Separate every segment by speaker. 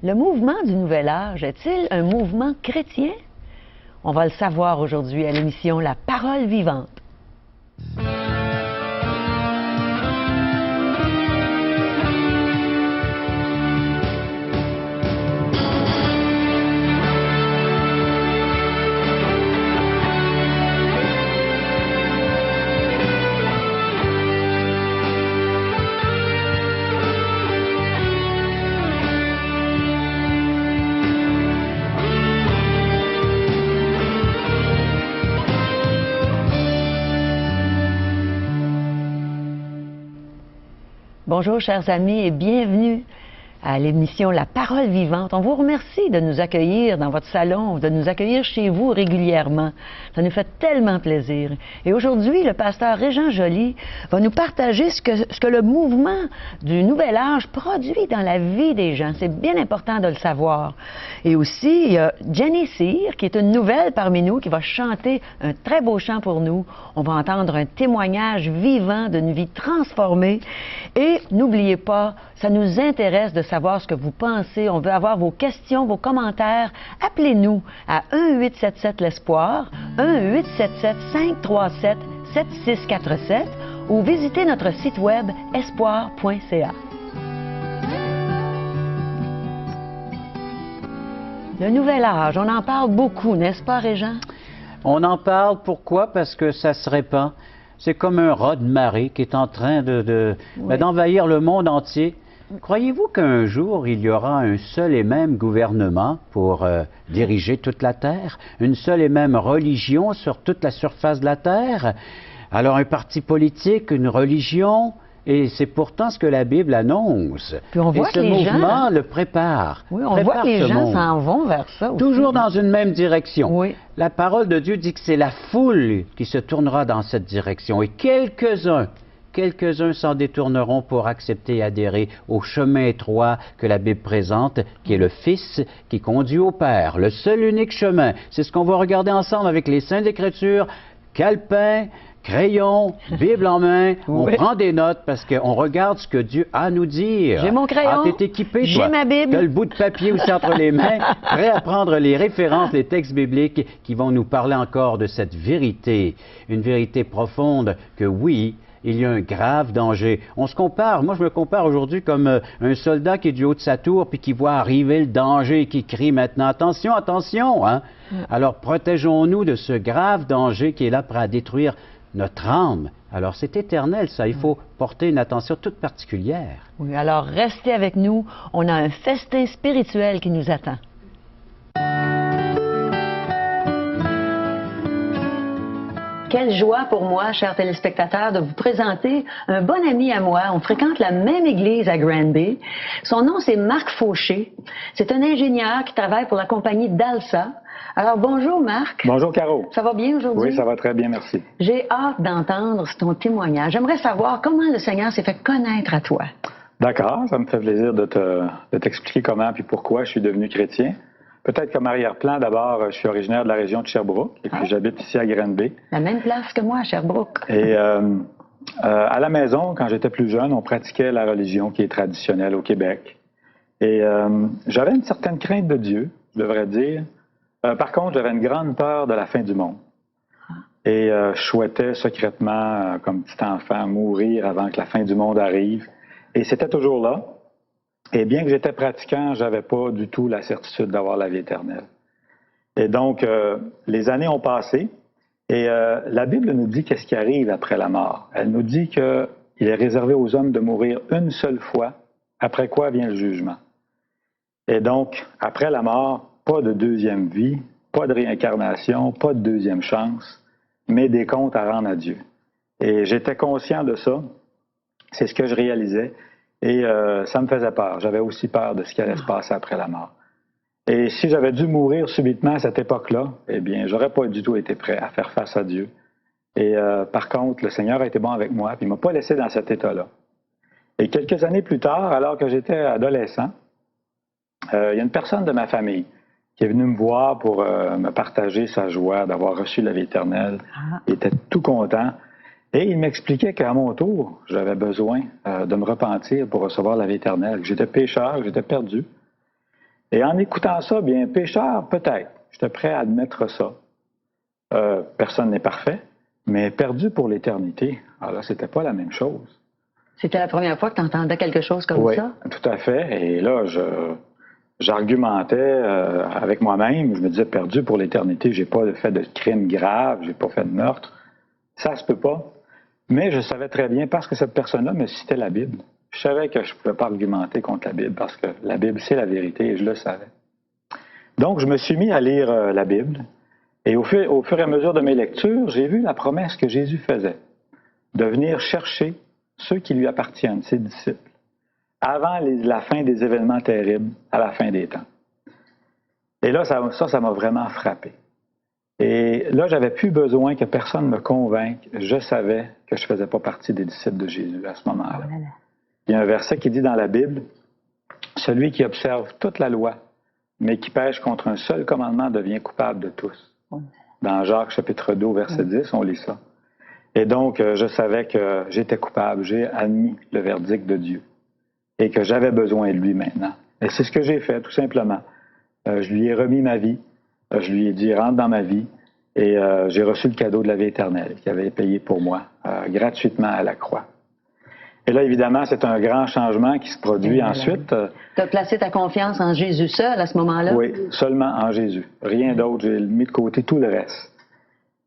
Speaker 1: Le mouvement du Nouvel Âge est-il un mouvement chrétien? On va le savoir aujourd'hui à l'émission La Parole vivante. Bonjour chers amis et bienvenue à l'émission La Parole vivante. On vous remercie de nous accueillir dans votre salon, de nous accueillir chez vous régulièrement. Ça nous fait tellement plaisir. Et aujourd'hui, le pasteur Régent Joly va nous partager ce que le mouvement du Nouvel Âge produit dans la vie des gens. C'est bien important de le savoir. Et aussi, il y a Jenny Cyr, qui est une nouvelle parmi nous, qui va chanter un très beau chant pour nous. On va entendre un témoignage vivant d'une vie transformée. Et n'oubliez pas, ça nous intéresse de savoir ce que vous pensez. On veut avoir vos questions, vos commentaires. Appelez-nous à 1-877-l'Espoir, 1-877-537-7647 ou visitez notre site web espoir.ca. Le Nouvel Âge, on en parle beaucoup, n'est-ce pas, Régent?
Speaker 2: On en parle, pourquoi? Parce que ça se répand. C'est comme un raz de marée qui est en train d'envahir le monde entier. Croyez-vous qu'un jour, il y aura un seul et même gouvernement pour diriger toute la Terre? Une seule et même religion sur toute la surface de la Terre? Alors un parti politique, une religion, et c'est pourtant ce que la Bible annonce.
Speaker 1: Puis on voit
Speaker 2: et ce mouvement le prépare.
Speaker 1: Oui, on voit que les gens s'en vont vers ça aussi.
Speaker 2: Toujours dans une même direction.
Speaker 1: Oui.
Speaker 2: La parole de Dieu dit que c'est la foule qui se tournera dans cette direction. Et quelques-uns s'en détourneront pour accepter et adhérer au chemin étroit que la Bible présente, qui est le Fils qui conduit au Père. Le seul unique chemin. C'est ce qu'on va regarder ensemble avec les Saintes Écritures, calepin, crayon, Bible en main, on prend des notes parce qu'on regarde ce que Dieu a à nous dire.
Speaker 1: J'ai mon crayon,
Speaker 2: ah, t'es équipé,
Speaker 1: j'ai ma Bible.
Speaker 2: T'as le bout de papier aussi entre les mains, prêt à prendre les références, les textes bibliques qui vont nous parler encore de cette vérité, une vérité profonde que oui, il y a un grave danger. On se compare, moi je me compare aujourd'hui comme un soldat qui est du haut de sa tour puis qui voit arriver le danger et qui crie maintenant « Attention, attention! Hein? » Alors protégeons-nous de ce grave danger qui est là prêt à détruire notre âme. Alors c'est éternel ça, il faut porter une attention toute particulière.
Speaker 1: Oui, alors restez avec nous, on a un festin spirituel qui nous attend. Quelle joie pour moi, chers téléspectateurs, de vous présenter un bon ami à moi. On fréquente la même église à Granby. Son nom, c'est Marc Fauché. C'est un ingénieur qui travaille pour la compagnie d'Alsa. Alors, bonjour Marc.
Speaker 3: Bonjour Caro.
Speaker 1: Ça va bien aujourd'hui?
Speaker 3: Oui, ça va très bien, merci.
Speaker 1: J'ai hâte d'entendre ton témoignage. J'aimerais savoir comment le Seigneur s'est fait connaître à toi.
Speaker 3: D'accord, ça me fait plaisir de t'expliquer comment et pourquoi je suis devenu chrétien. Peut-être comme arrière-plan, d'abord, je suis originaire de la région de Sherbrooke et puis j'habite ici à Granby.
Speaker 1: La même place que moi, à Sherbrooke.
Speaker 3: Et à la maison, quand j'étais plus jeune, on pratiquait la religion qui est traditionnelle au Québec. Et j'avais une certaine crainte de Dieu, je devrais dire. Par contre, j'avais une grande peur de la fin du monde. Et je souhaitais secrètement, comme petit enfant, mourir avant que la fin du monde arrive. Et c'était toujours là. Et bien que j'étais pratiquant, je n'avais pas du tout la certitude d'avoir la vie éternelle. Et donc, les années ont passé. Et la Bible nous dit qu'est-ce qui arrive après la mort. Elle nous dit qu'il est réservé aux hommes de mourir une seule fois, après quoi vient le jugement. Et donc, après la mort, pas de deuxième vie, pas de réincarnation, pas de deuxième chance, mais des comptes à rendre à Dieu. Et j'étais conscient de ça. C'est ce que je réalisais. Et ça me faisait peur. J'avais aussi peur de ce qui allait se passer après la mort. Et si j'avais dû mourir subitement à cette époque-là, eh bien, j'aurais pas du tout été prêt à faire face à Dieu. Et par contre, le Seigneur a été bon avec moi, puis il m'a pas laissé dans cet état-là. Et quelques années plus tard, alors que j'étais adolescent, il y a une personne de ma famille qui est venue me voir pour me partager sa joie d'avoir reçu la vie éternelle. Il était tout content. Et il m'expliquait qu'à mon tour, j'avais besoin de me repentir pour recevoir la vie éternelle, que j'étais pécheur, que j'étais perdu. Et en écoutant ça, bien, pécheur, peut-être. J'étais prêt à admettre ça. Personne n'est parfait, mais perdu pour l'éternité. Alors là, c'était pas la même chose.
Speaker 1: C'était la première fois que tu entendais quelque chose comme
Speaker 3: Oui,
Speaker 1: ça?
Speaker 3: tout à fait. Et là, j'argumentais avec moi-même. Je me disais, perdu pour l'éternité, j'ai pas fait de crime grave, j'ai pas fait de meurtre. Ça se peut pas. Mais je savais très bien, parce que cette personne-là me citait la Bible. Je savais que je ne pouvais pas argumenter contre la Bible, parce que la Bible, c'est la vérité, et je le savais. Donc, je me suis mis à lire la Bible. Et au fur et à mesure de mes lectures, j'ai vu la promesse que Jésus faisait de venir chercher ceux qui lui appartiennent, ses disciples, avant la fin des événements terribles, à la fin des temps. Et là, ça m'a vraiment frappé. Et là, j'avais plus besoin que personne me convainque. Je savais que je ne faisais pas partie des disciples de Jésus à ce moment-là. Il y a un verset qui dit dans la Bible, « Celui qui observe toute la loi, mais qui pêche contre un seul commandement devient coupable de tous. » Dans Jacques chapitre 2, verset 10, on lit ça. Et donc, je savais que j'étais coupable, j'ai admis le verdict de Dieu et que j'avais besoin de lui maintenant. Et c'est ce que j'ai fait, tout simplement. Je lui ai remis ma vie, je lui ai dit, rentre dans ma vie, et j'ai reçu le cadeau de la vie éternelle qu'il avait payé pour moi, gratuitement à la croix. Et là, évidemment, c'est un grand changement qui se produit ensuite.
Speaker 1: Tu as placé ta confiance en Jésus seul à ce moment-là?
Speaker 3: Oui, seulement en Jésus. Rien d'autre. J'ai mis de côté tout le reste.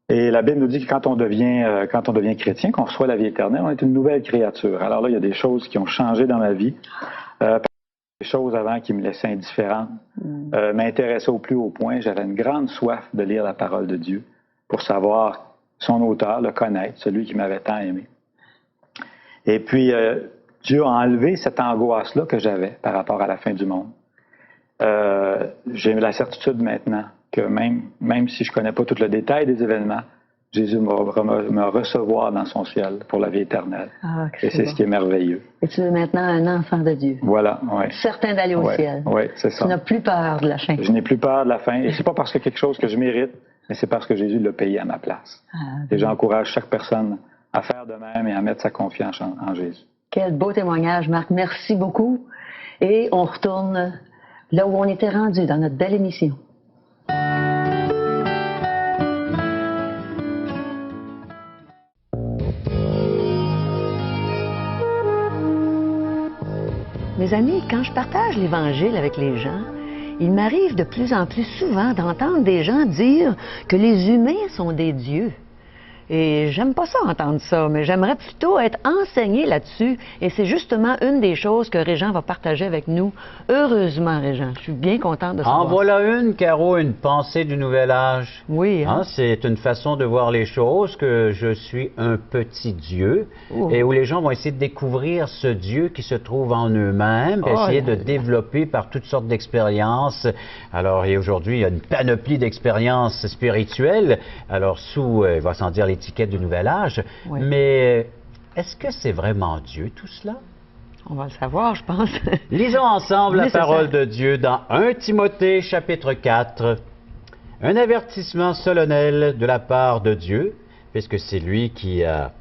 Speaker 3: Et la Bible nous dit que quand on devient chrétien, qu'on reçoit la vie éternelle, on est une nouvelle créature. Alors là, il y a des choses qui ont changé dans ma vie. Des choses avant qui me laissaient indifférent, m'intéressaient au plus haut point. J'avais une grande soif de lire la parole de Dieu pour savoir son auteur, le connaître, celui qui m'avait tant aimé. Et puis, Dieu a enlevé cette angoisse-là que j'avais par rapport à la fin du monde. J'ai la certitude maintenant que même si je ne connais pas tout le détail des événements, Jésus me recevoir dans son ciel pour la vie éternelle. Ah, et c'est ce qui est merveilleux.
Speaker 1: Et tu es maintenant un enfant de Dieu.
Speaker 3: Voilà, oui.
Speaker 1: Certain d'aller au ciel.
Speaker 3: Oui, c'est ça.
Speaker 1: Tu n'as plus peur de la fin.
Speaker 3: Je n'ai plus peur de la fin. Et c'est pas parce que quelque chose que je mérite, mais c'est parce que Jésus l'a payé à ma place. Et j'encourage chaque personne à faire de même et à mettre sa confiance en Jésus.
Speaker 1: Quel beau témoignage, Marc. Merci beaucoup. Et on retourne là où on était rendu dans notre belle émission. Mes amis, quand je partage l'Évangile avec les gens, il m'arrive de plus en plus souvent d'entendre des gens dire que les humains sont des dieux. Et j'aime pas ça entendre ça, mais j'aimerais plutôt être enseigné là-dessus. Et c'est justement une des choses que Régent va partager avec nous. Heureusement, Régent, je suis bien contente de savoir.
Speaker 2: En voilà une, Caro, une pensée du nouvel âge.
Speaker 1: Oui. Hein?
Speaker 2: C'est une façon de voir les choses, que je suis un petit Dieu, et où les gens vont essayer de découvrir ce Dieu qui se trouve en eux-mêmes, essayer de développer par toutes sortes d'expériences. Alors, et aujourd'hui, il y a une panoplie d'expériences spirituelles. Alors, sous, il va s'en dire l'étiquette du nouvel âge, mais est-ce que c'est vraiment Dieu tout cela?
Speaker 1: On va le savoir, je pense.
Speaker 2: Lisons ensemble la parole de Dieu dans 1 Timothée chapitre 4, un avertissement solennel de la part de Dieu, puisque c'est lui qui a,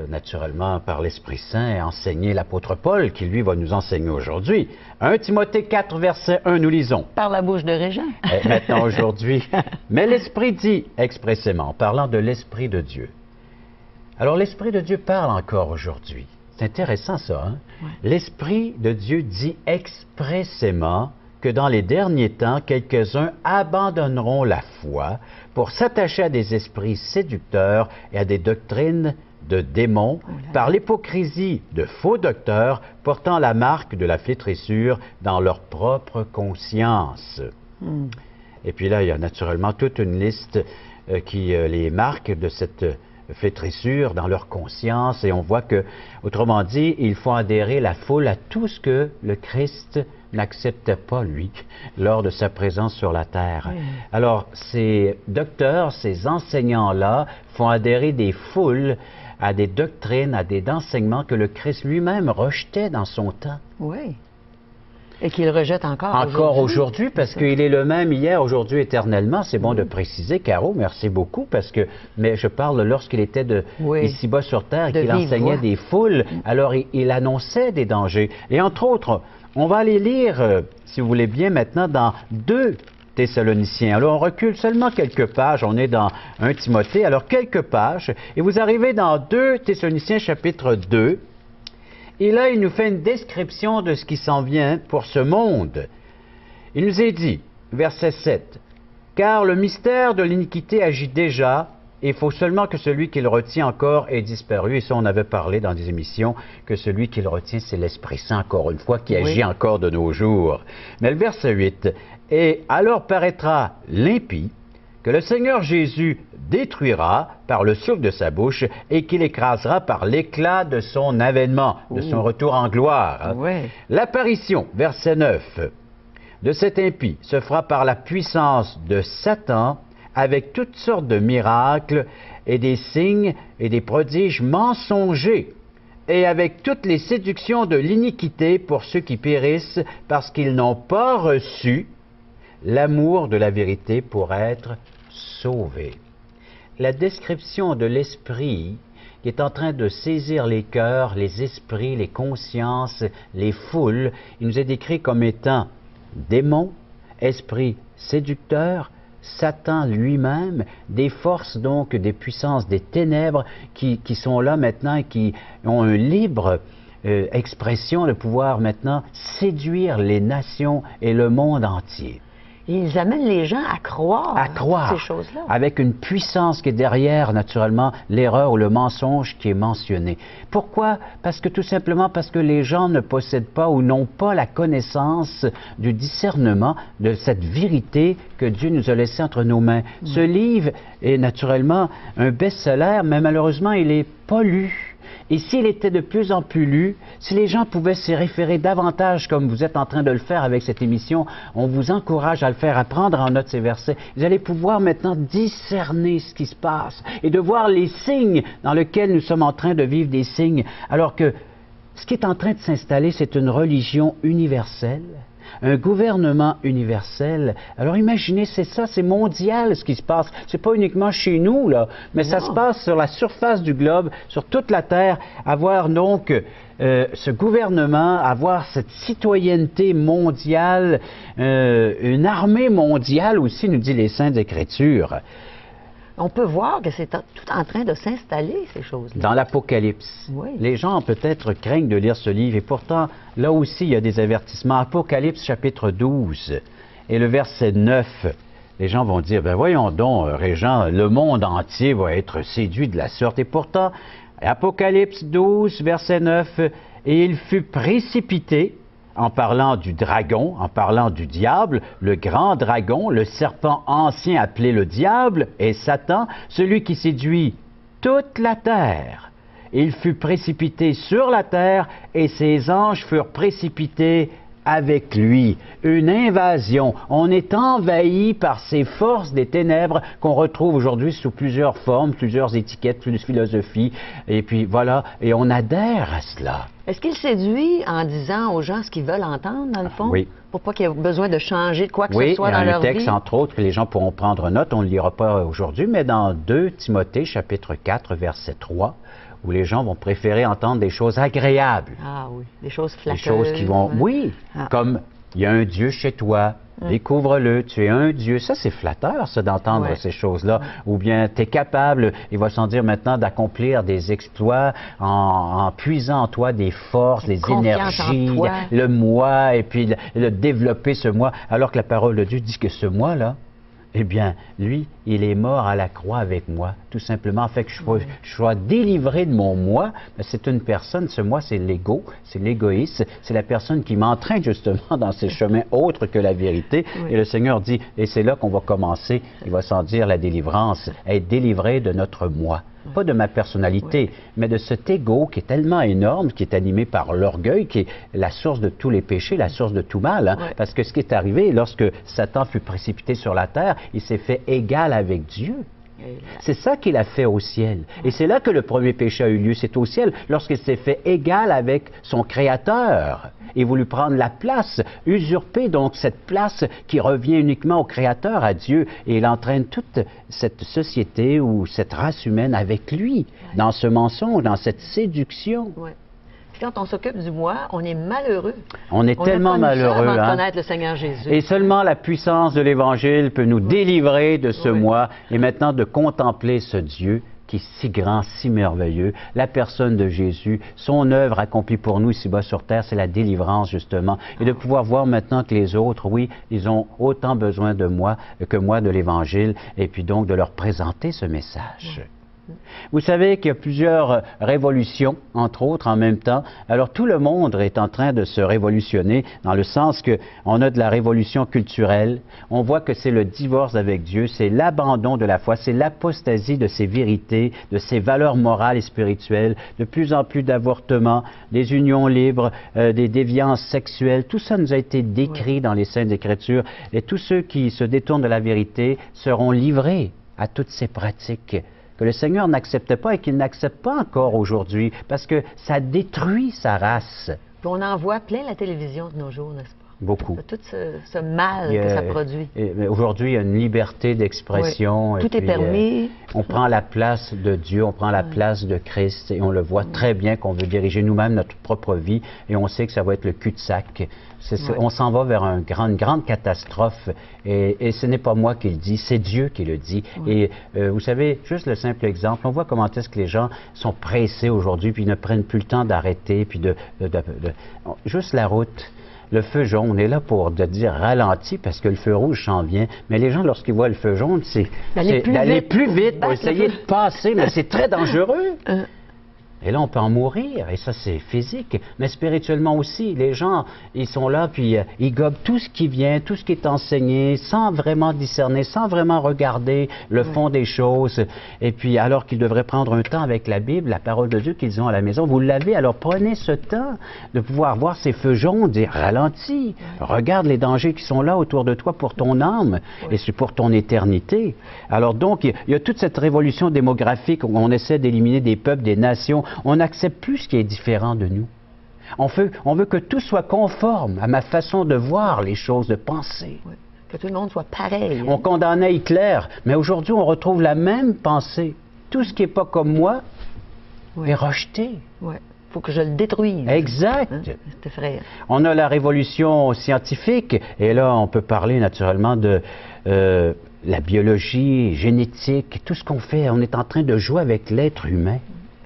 Speaker 2: naturellement, par l'Esprit Saint, enseigné l'apôtre Paul, qui lui va nous enseigner aujourd'hui. 1 Timothée 4, verset 1, nous lisons.
Speaker 1: Par la bouche de Régent.
Speaker 2: Maintenant, aujourd'hui. Mais l'Esprit dit expressément, parlant de l'Esprit de Dieu. Alors, l'Esprit de Dieu parle encore aujourd'hui. C'est intéressant, ça, hein? Ouais. L'Esprit de Dieu dit expressément que dans les derniers temps, quelques-uns abandonneront la foi pour s'attacher à des esprits séducteurs et à des doctrines de démons, par l'hypocrisie de faux docteurs portant la marque de la flétrissure dans leur propre conscience. Et puis là, il y a naturellement toute une liste qui les marque de cette flétrissure dans leur conscience, et on voit que, autrement dit, il faut adhérer la foule à tout ce que le Christ n'acceptait pas, lui, lors de sa présence sur la terre. Alors, ces docteurs, ces enseignants-là font adhérer des foules à des doctrines, à des enseignements que le Christ lui-même rejetait dans son temps.
Speaker 1: Oui. Et qu'il rejette encore aujourd'hui.
Speaker 2: Encore aujourd'hui, parce qu'il est le même hier, aujourd'hui, éternellement. C'est bon de préciser, Caro, merci beaucoup, parce que, mais je parle lorsqu'il était ici-bas sur terre, qu'il enseignait des foules, alors il annonçait des dangers. Et entre autres, On va aller lire, si vous voulez bien, maintenant dans 2 Thessaloniciens. Alors, on recule seulement quelques pages. On est dans 1 Timothée. Alors, quelques pages. Et vous arrivez dans 2 Thessaloniciens, chapitre 2. Et là, il nous fait une description de ce qui s'en vient pour ce monde. Il nous est dit, verset 7, « Car le mystère de l'iniquité agit déjà, et il faut seulement que celui qui le retient encore ait disparu. » Et ça, on avait parlé dans des émissions que celui qui le retient, c'est l'Esprit Saint, encore une fois, qui agit encore de nos jours. Mais le verset 8, « Et alors paraîtra l'impie, que le Seigneur Jésus détruira par le souffle de sa bouche et qu'il écrasera par l'éclat de son avènement, de son retour en gloire.
Speaker 1: Ouais.
Speaker 2: L'apparition, verset 9, de cet impie se fera par la puissance de Satan avec toutes sortes de miracles et des signes et des prodiges mensongers et avec toutes les séductions de l'iniquité pour ceux qui périssent parce qu'ils n'ont pas reçu l'amour de la vérité pour être sauvés. La description de l'esprit qui est en train de saisir les cœurs, les esprits, les consciences, les foules, il nous est décrit comme étant démon, esprit séducteur, Satan lui-même, des forces donc, des puissances, des ténèbres qui sont là maintenant et qui ont une libre expression de pouvoir maintenant séduire les nations et le monde entier.
Speaker 1: Ils amènent les gens à croire ces choses-là.
Speaker 2: Avec une puissance qui est derrière, naturellement, l'erreur ou le mensonge qui est mentionné. Pourquoi? Tout simplement parce que les gens ne possèdent pas ou n'ont pas la connaissance du discernement de cette vérité que Dieu nous a laissée entre nos mains. Ce livre est naturellement un best-seller, mais malheureusement, il n'est pas lu. Et s'il était de plus en plus lu, si les gens pouvaient s'y référer davantage comme vous êtes en train de le faire avec cette émission, on vous encourage à le faire, à prendre en note ces versets. Vous allez pouvoir maintenant discerner ce qui se passe et de voir les signes dans lesquels nous sommes en train de vivre des signes, alors que ce qui est en train de s'installer, c'est une religion universelle, un gouvernement universel. Alors imaginez, c'est ça, c'est mondial ce qui se passe. C'est pas uniquement chez nous, là, mais ça se passe sur la surface du globe, sur toute la Terre. Avoir donc ce gouvernement, avoir cette citoyenneté mondiale, une armée mondiale aussi, nous dit les Saintes Écritures.
Speaker 1: On peut voir que c'est tout en train de s'installer, ces choses-là.
Speaker 2: Dans l'Apocalypse.
Speaker 1: Oui.
Speaker 2: Les gens peut-être craignent de lire ce livre, et pourtant, là aussi, il y a des avertissements. Apocalypse, chapitre 12, et le verset 9, les gens vont dire, ben voyons donc, Régent, le monde entier va être séduit de la sorte. Et pourtant, Apocalypse 12, verset 9, et il fut précipité, en parlant du dragon, en parlant du diable, le grand dragon, le serpent ancien appelé le diable, et Satan, celui qui séduit toute la terre. Il fut précipité sur la terre, et ses anges furent précipités avec lui. Une invasion. On est envahi par ces forces des ténèbres qu'on retrouve aujourd'hui sous plusieurs formes, plusieurs étiquettes, plusieurs philosophies, et puis voilà, et on adhère à cela.
Speaker 1: Est-ce qu'il séduit en disant aux gens ce qu'ils veulent entendre, dans le fond?
Speaker 2: Oui.
Speaker 1: Pour pas qu'il y ait besoin de changer de quoi que ce soit dans leur vie?
Speaker 2: Oui, il y a un texte, entre autres, que les gens pourront prendre note, on ne le lira pas aujourd'hui, mais dans 2 Timothée, chapitre 4, verset 3, où les gens vont préférer entendre des choses agréables.
Speaker 1: Ah oui, des choses flatteuses.
Speaker 2: Des choses qui vont, oui, comme il y a un Dieu chez toi, découvre-le, tu es un Dieu. Ça, c'est flatteur, ça, d'entendre ces choses-là. Ou bien, tu es capable, il va s'en dire maintenant, d'accomplir des exploits en puisant en toi des forces, des énergies, le moi, et puis le développer ce moi. Alors que la parole de Dieu dit que ce moi-là, eh bien, lui, il est mort à la croix avec moi, tout simplement, fait que je sois délivré de mon moi. C'est une personne, ce moi, c'est l'ego, c'est l'égoïste, c'est la personne qui m'entraîne justement dans ces chemins autres que la vérité. Et le Seigneur dit, et c'est là qu'on va commencer, il va s'en dire la délivrance, être délivré de notre moi. Pas de ma personnalité, mais de cet ego qui est tellement énorme, qui est animé par l'orgueil, qui est la source de tous les péchés, la source de tout mal. Hein? Parce que ce qui est arrivé, lorsque Satan fut précipité sur la terre, il s'est fait égal avec Dieu. C'est ça qu'il a fait au ciel. Et c'est là que le premier péché a eu lieu. C'est au ciel, lorsqu'il s'est fait égal avec son Créateur. Il voulu prendre la place, usurper donc cette place qui revient uniquement au Créateur, à Dieu. Et il entraîne toute cette société ou cette race humaine avec lui, dans ce mensonge, dans cette séduction.
Speaker 1: Puis quand on s'occupe du moi, on est malheureux.
Speaker 2: On est tellement malheureux.
Speaker 1: Avant de
Speaker 2: hein?
Speaker 1: connaître le Seigneur Jésus.
Speaker 2: Et seulement la puissance de l'Évangile peut nous délivrer de ce moi et maintenant de contempler ce Dieu qui est si grand, si merveilleux, la personne de Jésus, son œuvre accomplie pour nous ici-bas sur terre, c'est la délivrance justement, et de pouvoir voir maintenant que les autres, oui, ils ont autant besoin de moi que moi de l'Évangile, et puis donc de leur présenter ce message. Vous savez qu'il y a plusieurs révolutions, entre autres, en même temps. Alors, tout le monde est en train de se révolutionner, dans le sens qu'on a de la révolution culturelle. On voit que c'est le divorce avec Dieu, c'est l'abandon de la foi, c'est l'apostasie de ses vérités, de ses valeurs morales et spirituelles, de plus en plus d'avortements, des unions libres, des déviances sexuelles. Tout ça nous a été décrit dans les Saintes Écritures. Et tous ceux qui se détournent de la vérité seront livrés à toutes ces pratiques que le Seigneur n'acceptait pas et qu'il n'accepte pas encore aujourd'hui, parce que ça détruit sa race.
Speaker 1: Puis on en voit plein la télévision de nos jours, n'est-ce pas?
Speaker 2: Beaucoup.
Speaker 1: Tout ce mal que ça produit.
Speaker 2: Aujourd'hui, il y a une liberté d'expression.
Speaker 1: Tout est permis.
Speaker 2: On prend la place de Dieu, on prend la place de Christ, et on le voit très bien qu'on veut diriger nous-mêmes notre propre vie, et on sait que ça va être le cul-de-sac. On s'en va vers une grande catastrophe, et ce n'est pas moi qui le dis, c'est Dieu qui le dit. Et vous savez, juste le simple exemple, on voit comment est-ce que les gens sont pressés aujourd'hui, puis ils ne prennent plus le temps d'arrêter, puis juste la route. Le feu jaune, on est là pour dire ralentis parce que le feu rouge s'en vient. Mais les gens, lorsqu'ils voient le feu jaune, c'est d'aller plus vite pour essayer de passer, mais c'est très dangereux. Et là, on peut en mourir, et ça, c'est physique, mais spirituellement aussi. Les gens, ils sont là, puis ils gobent tout ce qui vient, tout ce qui est enseigné, sans vraiment discerner, sans vraiment regarder le fond des choses. Et puis, alors qu'ils devraient prendre un temps avec la Bible, la parole de Dieu qu'ils ont à la maison, vous l'avez, alors prenez ce temps de pouvoir voir ces feux jaunes, dire ralentis, regarde les dangers qui sont là autour de toi pour ton âme, et c'est pour ton éternité. Alors donc, il y a toute cette révolution démographique où on essaie d'éliminer des peuples, des nations. On n'accepte plus ce qui est différent de nous. On veut que tout soit conforme à ma façon de voir les choses, de penser.
Speaker 1: Oui. Que tout le monde soit pareil.
Speaker 2: On condamnait Hitler, mais aujourd'hui, on retrouve la même pensée. Tout ce qui n'est pas comme moi est rejeté.
Speaker 1: Oui. Il faut que je le détruise.
Speaker 2: Exact.
Speaker 1: Hein? C'est effrayant.
Speaker 2: On a la révolution scientifique, et là, on peut parler naturellement de la biologie, génétique, tout ce qu'on fait. On est en train de jouer avec l'être humain.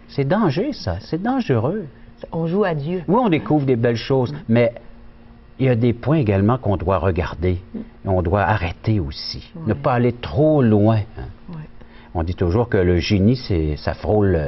Speaker 2: C'est dangereux, ça. C'est dangereux.
Speaker 1: On joue à Dieu.
Speaker 2: Oui, on découvre des belles choses, mais il y a des points également qu'on doit regarder. On doit arrêter aussi. Ne pas aller trop loin. On dit toujours que le génie, ça frôle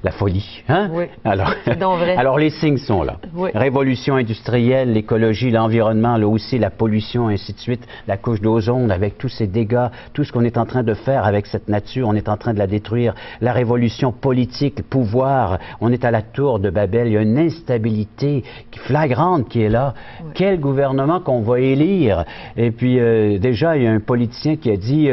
Speaker 2: la folie. Hein?
Speaker 1: Oui.
Speaker 2: Alors, les signes sont là.
Speaker 1: Oui.
Speaker 2: Révolution industrielle, l'écologie, l'environnement, là aussi, la pollution, ainsi de suite, la couche d'ozone, avec tous ces dégâts, tout ce qu'on est en train de faire avec cette nature, on est en train de la détruire. La révolution politique, le pouvoir, on est à la tour de Babel, il y a une instabilité flagrante qui est là. Oui. Quel gouvernement qu'on va élire? Et puis, déjà, il y a un politicien qui a dit,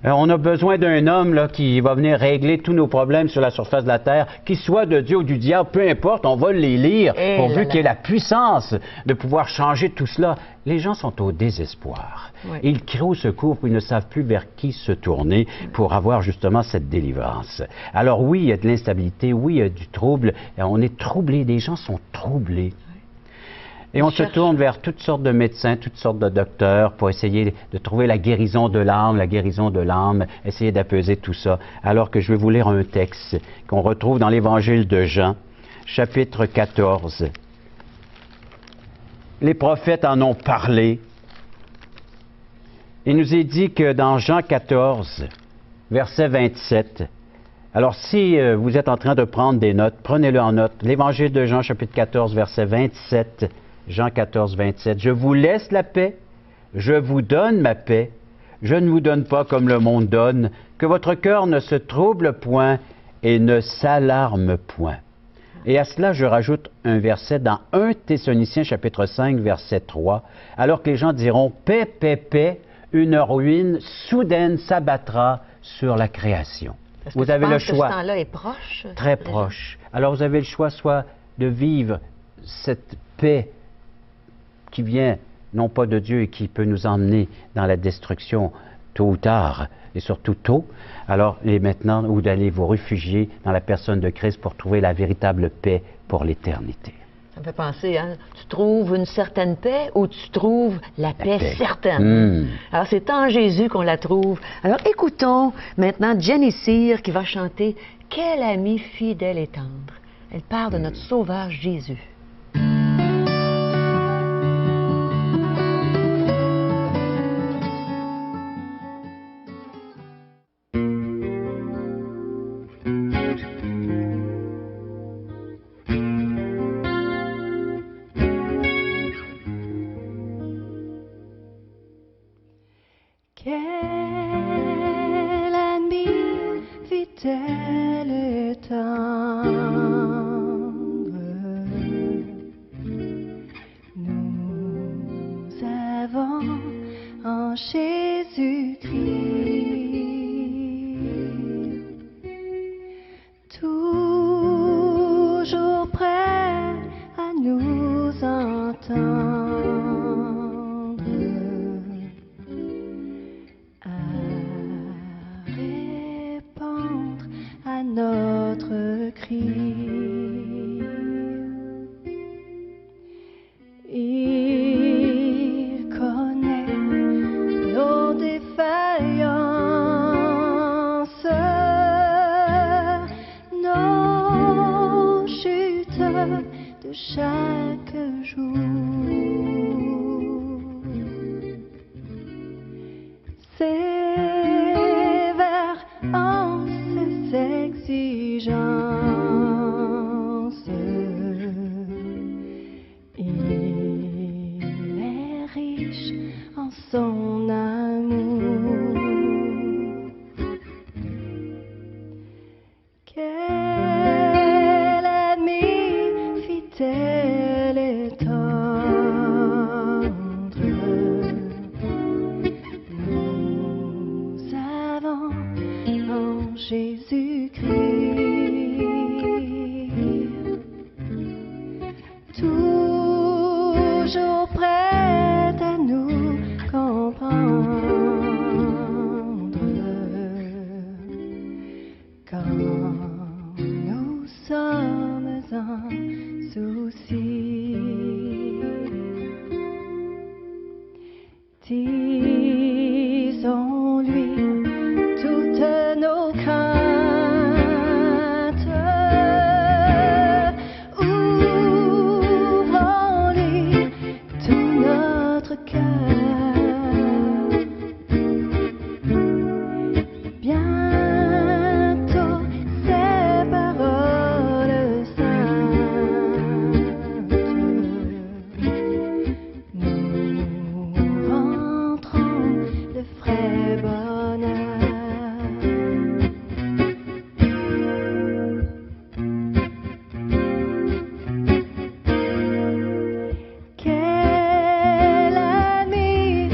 Speaker 2: on a besoin d'un homme là, qui va venir régler tous nos problèmes sur la surface de la Terre, qu'il soit de Dieu ou du diable, peu importe, on va l'élire, pourvu qu'il y ait la puissance de pouvoir changer tout cela. Les gens sont au désespoir. Oui. Ils crient au secours, puis ils ne savent plus vers qui se tourner pour avoir justement cette délivrance. Alors oui, il y a de l'instabilité, oui, il y a du trouble, et on est troublés, les gens sont troublés. Et on se tourne vers toutes sortes de médecins, toutes sortes de docteurs pour essayer de trouver la guérison de l'âme, essayer d'apaiser tout ça. Alors que je vais vous lire un texte qu'on retrouve dans l'Évangile de Jean, chapitre 14. Les prophètes en ont parlé. Il nous est dit que dans Jean 14, verset 27, alors si vous êtes en train de prendre des notes, prenez-le en note. L'Évangile de Jean, chapitre 14, verset 27, Jean 14, 27. Je vous laisse la paix, je vous donne ma paix. Je ne vous donne pas comme le monde donne, que votre cœur ne se trouble point et ne s'alarme point. Et à cela, je rajoute un verset dans 1 Thessaloniciens, chapitre 5, verset 3. Alors que les gens diront « Paix, paix, paix, une ruine soudaine s'abattra sur la création. » Vous avez le choix.
Speaker 1: Que ce temps-là est proche?
Speaker 2: Très proche. Alors vous avez le choix soit de vivre cette paix qui vient non pas de Dieu et qui peut nous emmener dans la destruction tôt ou tard, et surtout tôt, alors et maintenant, ou d'aller vous réfugier dans la personne de Christ pour trouver la véritable paix pour l'éternité.
Speaker 1: Ça me fait penser, hein? Tu trouves une certaine paix ou tu trouves la paix certaine. Alors, c'est en Jésus qu'on la trouve. Alors, écoutons maintenant Jenny Cyr qui va chanter « Quel ami fidèle et tendre ». Elle parle de notre Sauveur Jésus.
Speaker 4: Quel ami fidèle et tendre, nous avons en Jésus-Christ, toujours prêt à nous entendre. Notre cri, il connaît nos défaillances, nos chutes de chaque jour. Sévère en ses exigences, il est riche en son amour. Quel ami fidèle et tendre, nous avons en Jésus-Christ, toujours prêt à nous comprendre quand nous sommes en souci. Disons-lui toutes nos craintes, ouvrons-lui tout notre cœur. Bientôt ces paroles saintes, nous rentrons de frais bonheur. Quel ami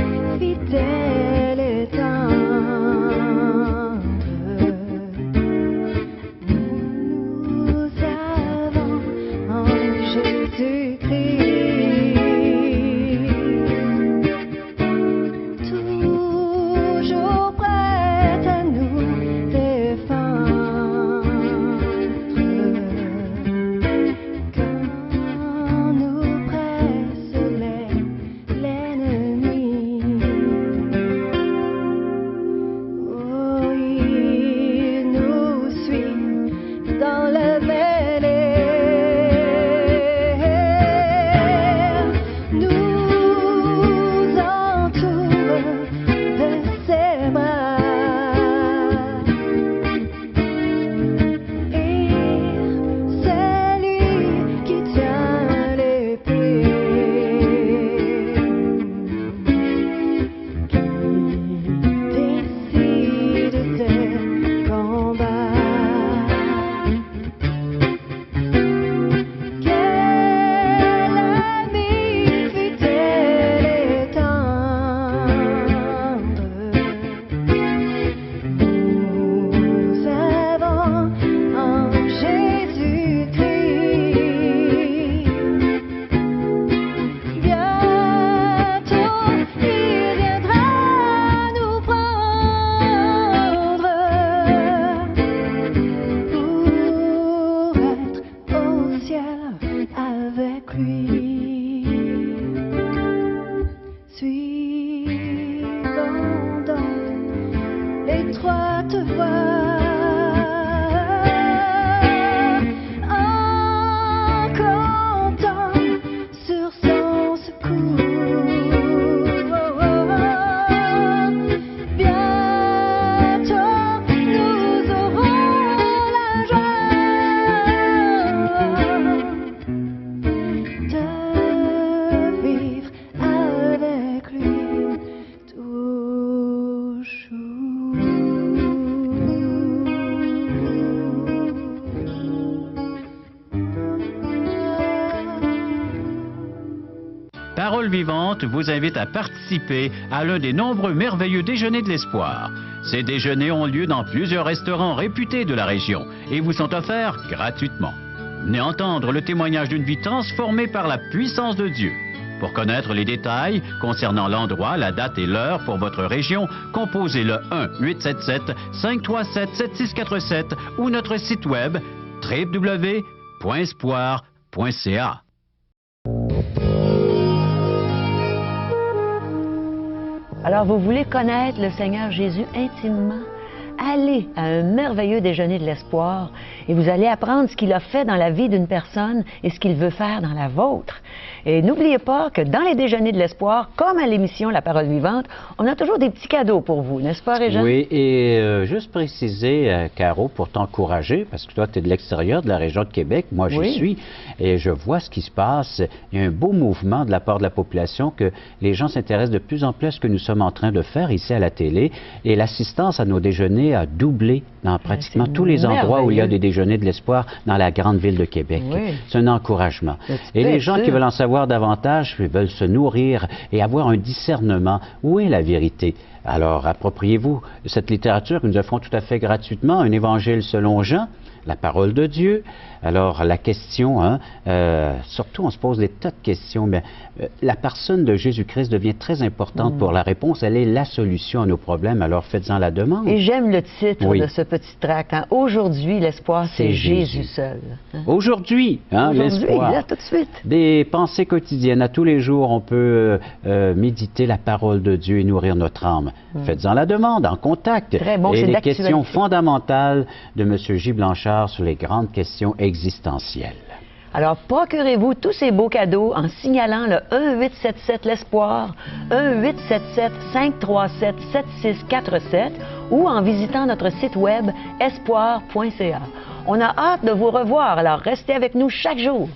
Speaker 2: vivante vous invite à participer à l'un des nombreux merveilleux déjeuners de l'espoir. Ces déjeuners ont lieu dans plusieurs restaurants réputés de la région et vous sont offerts gratuitement. Venez entendre le témoignage d'une vie transformée par la puissance de Dieu. Pour connaître les détails concernant l'endroit, la date et l'heure pour votre région, composez le 1-877-537-7647 ou notre site web www.espoir.ca.
Speaker 1: Alors, vous voulez connaître le Seigneur Jésus intimement? Allez à un merveilleux déjeuner de l'espoir et vous allez apprendre ce qu'il a fait dans la vie d'une personne et ce qu'il veut faire dans la vôtre. Et n'oubliez pas que dans les déjeuners de l'espoir, comme à l'émission La Parole Vivante, on a toujours des petits cadeaux pour vous, n'est-ce pas, Régent?
Speaker 2: Oui, et juste préciser, Caro, pour t'encourager, parce que toi, tu es de l'extérieur de la région de Québec, moi j'y suis, et je vois ce qui se passe. Il y a un beau mouvement de la part de la population que les gens s'intéressent de plus en plus à ce que nous sommes en train de faire ici à la télé, et l'assistance à nos déjeuners a doublé dans pratiquement tous les endroits où il y a des déjeuners de l'espoir dans la grande ville de Québec.
Speaker 1: Oui.
Speaker 2: C'est un encouragement. Et les gens qui veulent en savoir davantage, veulent se nourrir et avoir un discernement. Où est la vérité? Alors, appropriez-vous cette littérature que nous offrons tout à fait gratuitement, un évangile selon Jean, la parole de Dieu. Alors, la question, surtout on se pose des tas de questions, mais la personne de Jésus-Christ devient très importante pour la réponse. Elle est la solution à nos problèmes, alors faites-en la demande.
Speaker 1: Et j'aime le titre de ce petit tract. Hein? Aujourd'hui, l'espoir, c'est Jésus seul. Hein?
Speaker 2: Aujourd'hui, l'espoir.
Speaker 1: Là, tout de suite.
Speaker 2: Des pensées quotidiennes. À tous les jours, on peut méditer la parole de Dieu et nourrir notre âme. Faites-en la demande, en contact.
Speaker 1: Très bon,
Speaker 2: et les questions fondamentales de M. J. Blanchard sur les grandes questions existentielles.
Speaker 1: Alors, procurez-vous tous ces beaux cadeaux en signalant le 1-877-L'Espoir, 1-877-537-7647 ou en visitant notre site web espoir.ca. On a hâte de vous revoir, alors restez avec nous chaque jour.